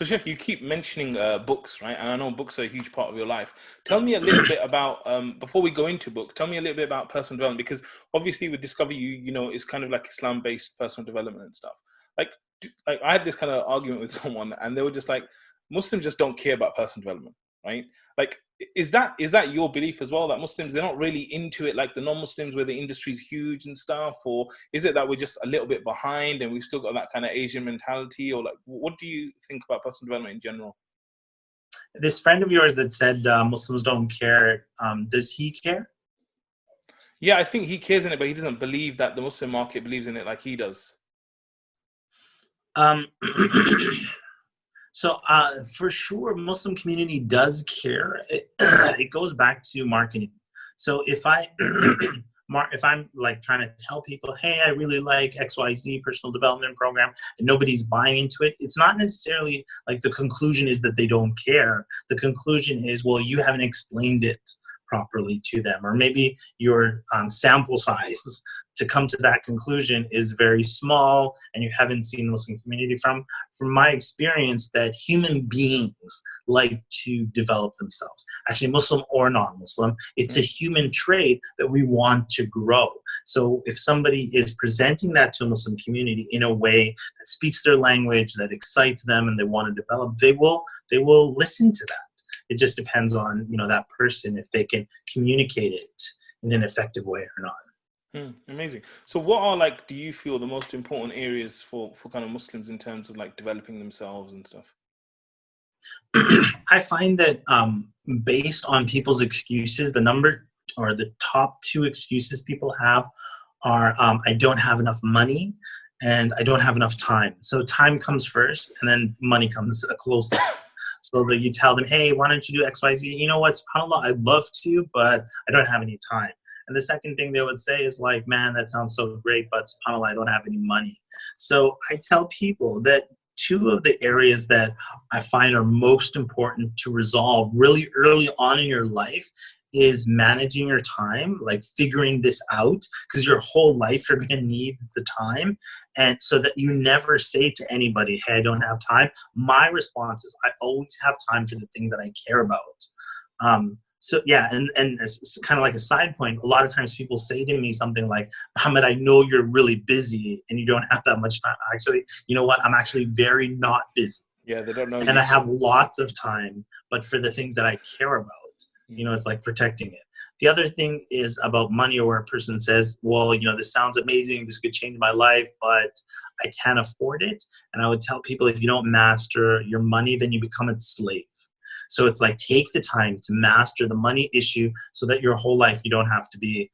So, Chef, you keep mentioning books, right? And I know books are a huge part of your life. Tell me a little bit about, before we go into books, tell me a little bit about personal development, because obviously with Discover You, it's kind of like Islam-based personal development and stuff. Like, like I had this kind of argument with someone, and they were just like, Muslims just don't care about personal development, right? Like, is that your belief as well, that Muslims, they're not really into it like the non-Muslims, where the industry's huge and stuff? Or is it that we're just a little bit behind and we've still got that kind of Asian mentality? Or like, what do you think about personal development in general? This friend of yours that said Muslims don't care, does he care? Yeah, I think he cares in it, but he doesn't believe that the Muslim market believes in it like he does. Um, for sure, Muslim community does care. It goes back to marketing. So if if I'm like trying to tell people, hey, I really like XYZ personal development program, and nobody's buying into it, it's not necessarily like the conclusion is that they don't care. The conclusion is, well, you haven't explained it properly to them, or maybe your sample size to come to that conclusion is very small, and you haven't seen the Muslim community. From my experience, that human beings like to develop themselves, actually Muslim or non-Muslim. It's a human trait that we want to grow. So if somebody is presenting that to a Muslim community in a way that speaks their language, that excites them, and they want to develop, they will listen to that. It just depends on that person, if they can communicate it in an effective way or not. Amazing. So what are, like, do you feel the most important areas for kind of Muslims in terms of like developing themselves and stuff? I find that based on people's excuses, the number or the top two excuses people have are I don't have enough money and I don't have enough time. So time comes first, and then money comes close. So that you tell them, hey, why don't you do X, Y, Z? You know what, subhanAllah, I'd love to, but I don't have any time. And the second thing they would say is like, man, that sounds so great, but subhanAllah, I don't have any money. So I tell people that two of the areas that I find are most important to resolve really early on in your life is managing your time, like figuring this out, because your whole life you're going to need the time. And so that you never say to anybody, hey, I don't have time. My response is I always have time for the things that I care about. So yeah, and it's kind of like a side point. A lot of times people say to me something like, Mohammed, I know you're really busy and you don't have that much time. Actually, you know what? I'm actually very not busy. Yeah, they don't know And you. I have lots of time, but for the things that I care about, it's like protecting it. The other thing is about money, where a person says, well, this sounds amazing, this could change my life, but I can't afford it. And I would tell people, if you don't master your money, then you become its slave. So it's like, take the time to master the money issue so that your whole life you don't have to be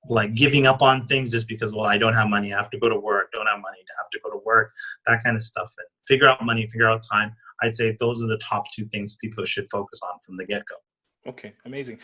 like giving up on things just because, well, I don't have money, I have to go to work, don't have money, I have to go to work, that kind of stuff. And figure out money, figure out time. I'd say those are the top two things people should focus on from the get-go. Okay, amazing.